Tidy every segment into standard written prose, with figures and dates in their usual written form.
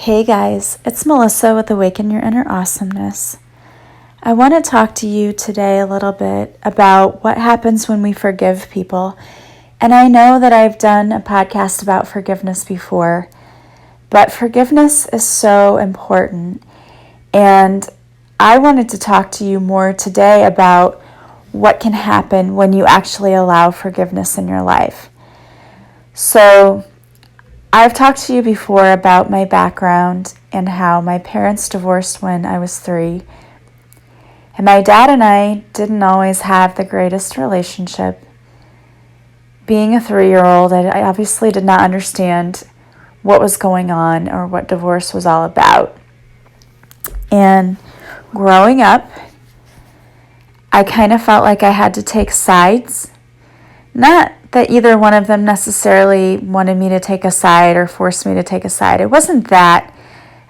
Hey guys, it's Melissa with Awaken Your Inner Awesomeness. I want to talk to you today a little bit about what happens when we forgive people. And I know that I've done a podcast about forgiveness before, but forgiveness is so important. And I wanted to talk to you more today about what can happen when you actually allow forgiveness in your life. So, I've talked to you before about my background and how my parents divorced when I was 3. And my dad and I didn't always have the greatest relationship. Being a 3-year-old, I obviously did not understand what was going on or what divorce was all about. And growing up, I kind of felt like I had to take sides. Not that either one of them necessarily wanted me to take a side or forced me to take a side. It wasn't that.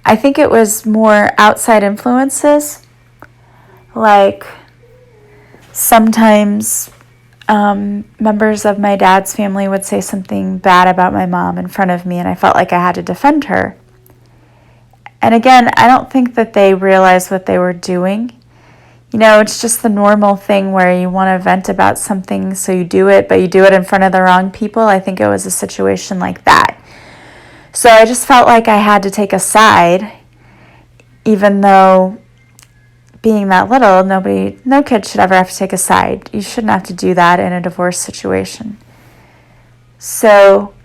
I think it was more outside influences. Like sometimes members of my dad's family would say something bad about my mom in front of me, and I felt like I had to defend her. And again, I don't think that they realized what they were doing. You know, it's just the normal thing where you want to vent about something, so you do it, but you do it in front of the wrong people. I think it was a situation like that. So I just felt like I had to take a side, even though being that little, no kid should ever have to take a side. You shouldn't have to do that in a divorce situation. So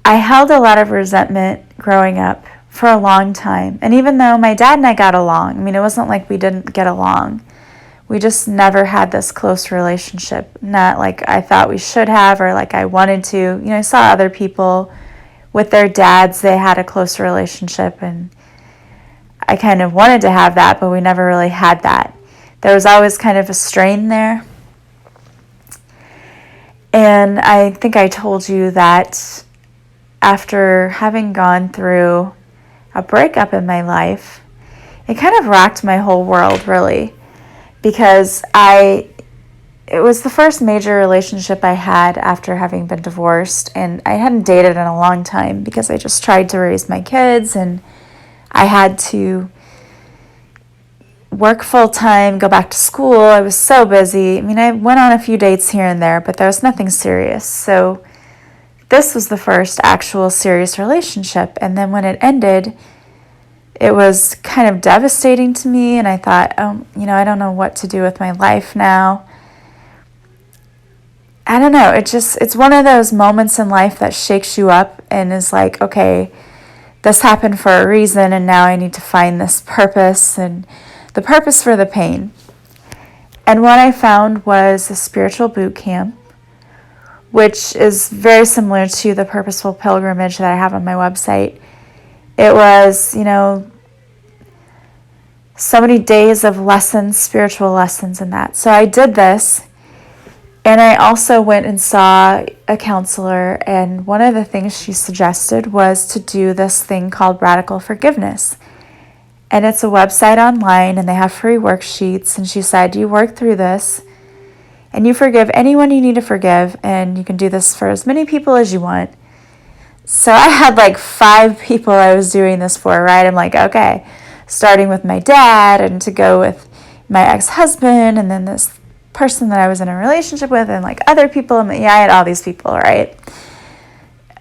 I held a lot of resentment growing up for a long time. And even though my dad and I got along, it wasn't like we didn't get along. We just never had this close relationship. Not like I thought we should have or like I wanted to. I saw other people with their dads, they had a close relationship, and I kind of wanted to have that, but we never really had that. There was always kind of a strain there. And I think I told you that after having gone through a breakup in my life, it kind of rocked my whole world, really, because it was the first major relationship I had after having been divorced, and I hadn't dated in a long time because I just tried to raise my kids, and I had to work full-time, go back to school. I was so busy. I went on a few dates here and there, but there was nothing serious. So this was the first actual serious relationship. And then when it ended, it was kind of devastating to me. And I thought, I don't know what to do with my life now. I don't know. It's one of those moments in life that shakes you up and is like, okay, this happened for a reason, and now I need to find this purpose and the purpose for the pain. And what I found was a spiritual boot camp, which is very similar to the Purposeful Pilgrimage that I have on my website. It was, so many days of lessons, spiritual lessons in that. So I did this, and I also went and saw a counselor, and one of the things she suggested was to do this thing called Radical Forgiveness. And it's a website online, and they have free worksheets, and she said, you work through this, and you forgive anyone you need to forgive, and you can do this for as many people as you want. So I had like 5 people I was doing this for, right? I'm like, okay, starting with my dad, and to go with my ex-husband, and then this person that I was in a relationship with, and like other people. I had all these people, right?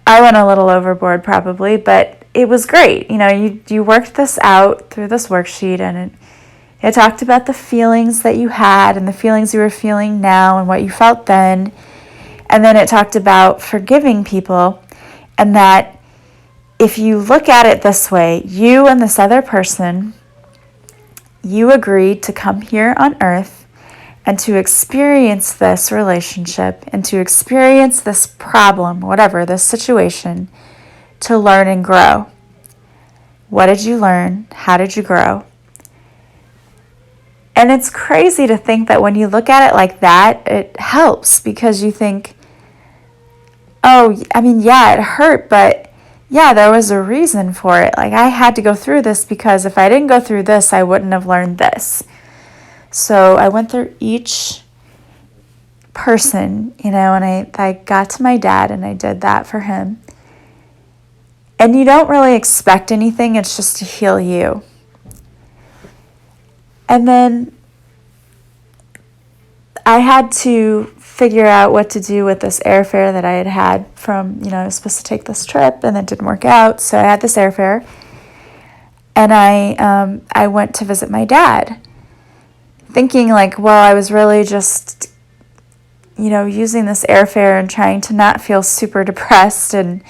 I went a little overboard probably, but it was great. You worked this out through this worksheet, and it talked about the feelings that you had and the feelings you were feeling now and what you felt then. And then it talked about forgiving people, and that if you look at it this way, you and this other person, you agreed to come here on earth and to experience this relationship and to experience this problem, whatever, this situation, to learn and grow. What did you learn? How did you grow? And it's crazy to think that when you look at it like that, it helps, because you think, yeah, it hurt, but yeah, there was a reason for it. Like, I had to go through this because if I didn't go through this, I wouldn't have learned this. So I went through each person, and I got to my dad, and I did that for him. And you don't really expect anything, it's just to heal you. And then I had to figure out what to do with this airfare that I had from, I was supposed to take this trip and it didn't work out. So I had this airfare and I went to visit my dad, thinking like, well, I was really just, using this airfare and trying to not feel super depressed. And,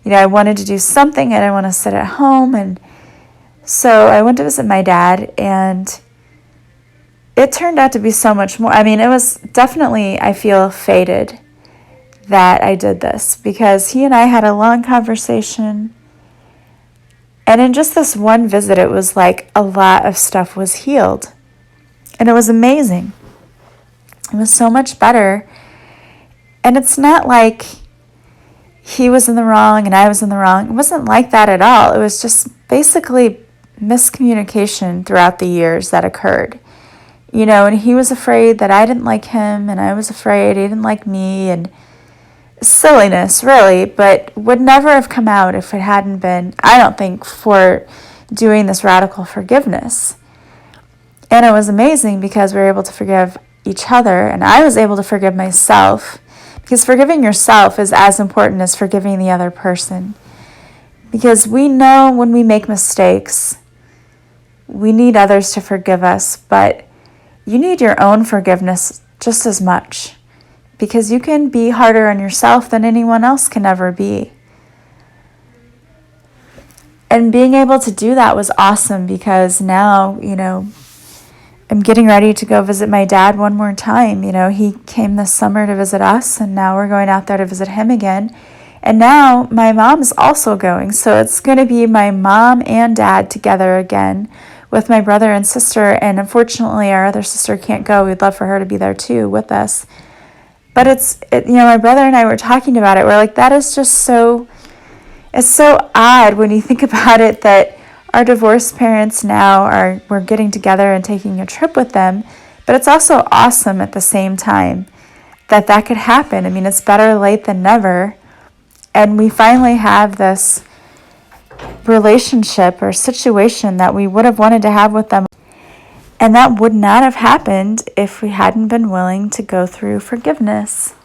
I wanted to do something. I didn't want to sit at home. And so I went to visit my dad, and it turned out to be so much more. I mean, it was definitely, I feel, fated that I did this, because he and I had a long conversation. And in just this one visit, it was like a lot of stuff was healed. And it was amazing. It was so much better. And it's not like he was in the wrong and I was in the wrong. It wasn't like that at all. It was just basically miscommunication throughout the years that occurred. And he was afraid that I didn't like him, and I was afraid he didn't like me, and silliness, really, but would never have come out if it hadn't been, I don't think, for doing this radical forgiveness. And it was amazing because we were able to forgive each other, and I was able to forgive myself, because forgiving yourself is as important as forgiving the other person. Because we know when we make mistakes, we need others to forgive us, but you need your own forgiveness just as much, because you can be harder on yourself than anyone else can ever be. And being able to do that was awesome, because now, I'm getting ready to go visit my dad one more time. He came this summer to visit us, and now we're going out there to visit him again. And now my mom's also going. So it's going to be my mom and dad together again with my brother and sister. And unfortunately, our other sister can't go. We'd love for her to be there too with us. But my brother and I were talking about it. We're like, that is just it's so odd when you think about it, that our divorced parents now we're getting together and taking a trip with them. But it's also awesome at the same time that could happen. I mean, it's better late than never. And we finally have this relationship or situation that we would have wanted to have with them. And that would not have happened if we hadn't been willing to go through forgiveness.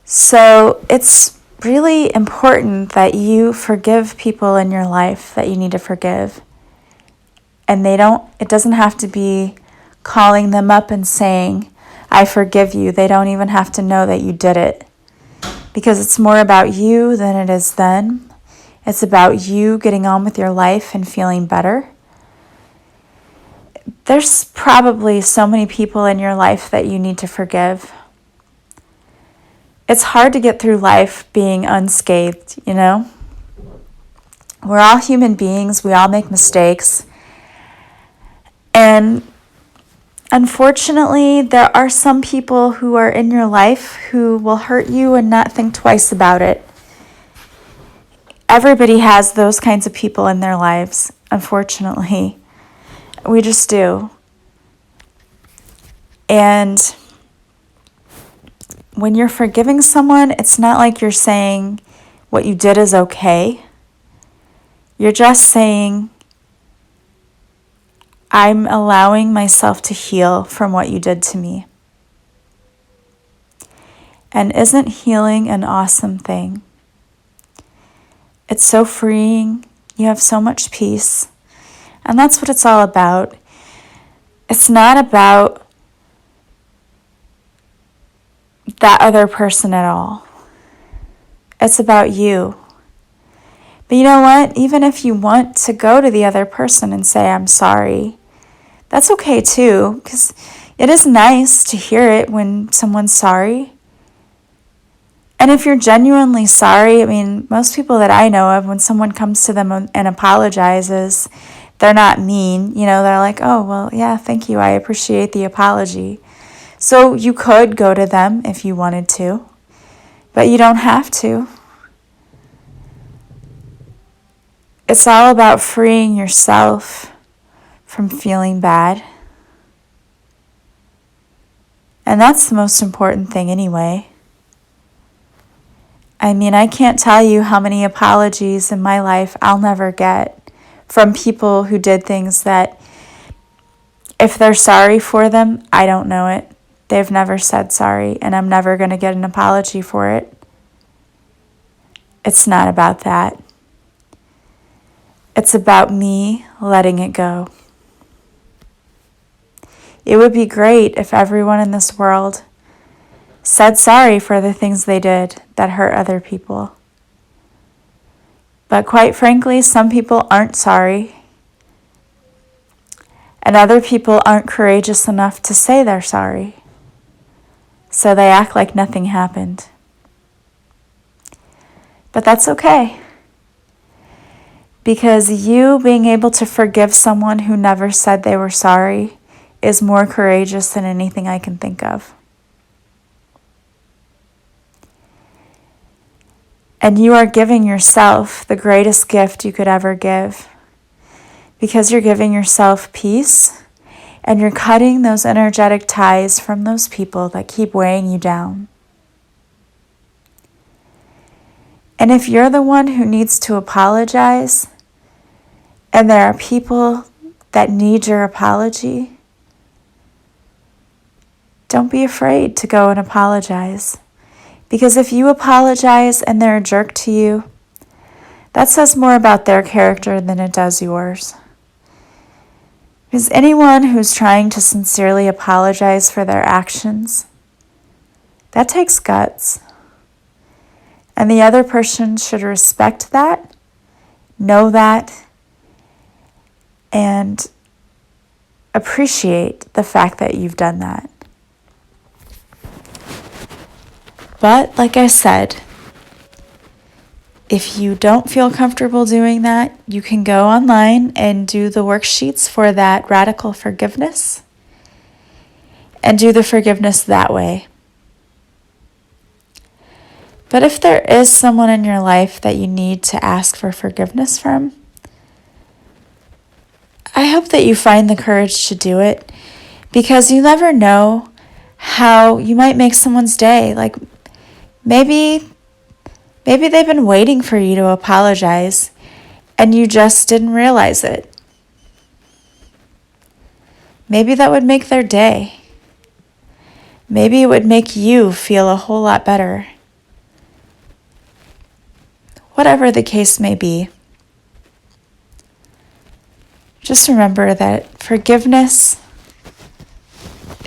So it's really important that you forgive people in your life that you need to forgive. And it doesn't have to be calling them up and saying, I forgive you. They don't even have to know that you did it. Because it's more about you than it is them. It's about you getting on with your life and feeling better. There's probably so many people in your life that you need to forgive. It's hard to get through life being unscathed, We're all human beings. We all make mistakes. And unfortunately, there are some people who are in your life who will hurt you and not think twice about it. Everybody has those kinds of people in their lives, unfortunately. We just do. And when you're forgiving someone, it's not like you're saying what you did is okay. You're just saying, I'm allowing myself to heal from what you did to me. And isn't healing an awesome thing? It's so freeing. You have so much peace. And that's what it's all about. It's not about that other person at all. It's about you. But you know what? Even if you want to go to the other person and say, I'm sorry, that's okay too, because it is nice to hear it when someone's sorry. And if you're genuinely sorry, I mean, most people that I know of, when someone comes to them and apologizes, they're not mean. They're like, oh, well, yeah, thank you. I appreciate the apology. So you could go to them if you wanted to, but you don't have to. It's all about freeing yourself from feeling bad. And that's the most important thing anyway. I mean, I can't tell you how many apologies in my life I'll never get from people who did things that, if they're sorry for them, I don't know it. They've never said sorry, and I'm never going to get an apology for it. It's not about that. It's about me letting it go. It would be great if everyone in this world said sorry for the things they did that hurt other people. But quite frankly, some people aren't sorry, and other people aren't courageous enough to say they're sorry. So they act like nothing happened. But that's okay. Because you being able to forgive someone who never said they were sorry is more courageous than anything I can think of. And you are giving yourself the greatest gift you could ever give. Because you're giving yourself peace, and you're cutting those energetic ties from those people that keep weighing you down. And if you're the one who needs to apologize, and there are people that need your apology, don't be afraid to go and apologize. Because if you apologize and they're a jerk to you, that says more about their character than it does yours. Because anyone who's trying to sincerely apologize for their actions, that takes guts. And the other person should respect that, know that, and appreciate the fact that you've done that. But like I said, if you don't feel comfortable doing that, you can go online and do the worksheets for that radical forgiveness and do the forgiveness that way. But if there is someone in your life that you need to ask for forgiveness from, I hope that you find the courage to do it, because you never know how you might make someone's day. Like maybe they've been waiting for you to apologize and you just didn't realize it. Maybe that would make their day. Maybe it would make you feel a whole lot better. Whatever the case may be, just remember that forgiveness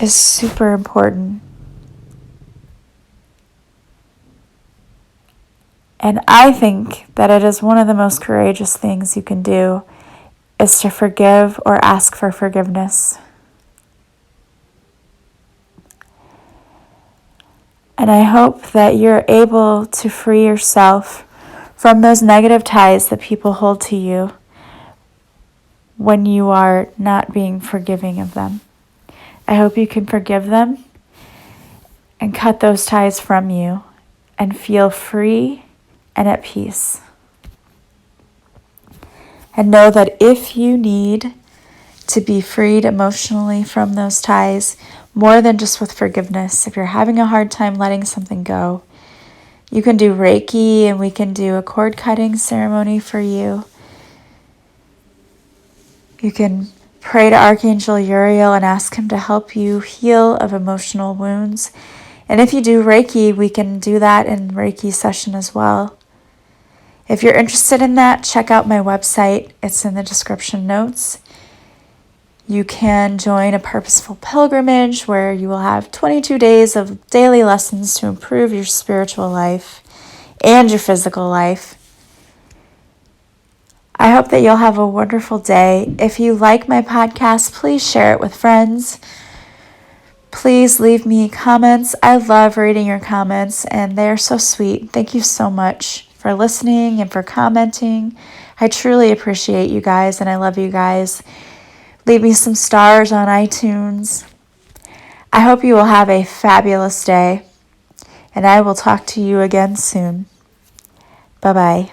is super important. And I think that it is one of the most courageous things you can do is to forgive or ask for forgiveness. And I hope that you're able to free yourself from those negative ties that people hold to you when you are not being forgiving of them. I hope you can forgive them and cut those ties from you and feel free and at peace. And know that if you need to be freed emotionally from those ties, more than just with forgiveness, if you're having a hard time letting something go, you can do Reiki, and we can do a cord cutting ceremony for you. You can pray to Archangel Uriel and ask him to help you heal of emotional wounds. And if you do Reiki, we can do that in Reiki session as well. If you're interested in that, check out my website. It's in the description notes. You can join a purposeful pilgrimage where you will have 22 days of daily lessons to improve your spiritual life and your physical life. I hope that you'll have a wonderful day. If you like my podcast, please share it with friends. Please leave me comments. I love reading your comments, and they're so sweet. Thank you so much for listening and for commenting. I truly appreciate you guys, and I love you guys. Leave me some stars on iTunes. I hope you will have a fabulous day, and I will talk to you again soon. Bye-bye.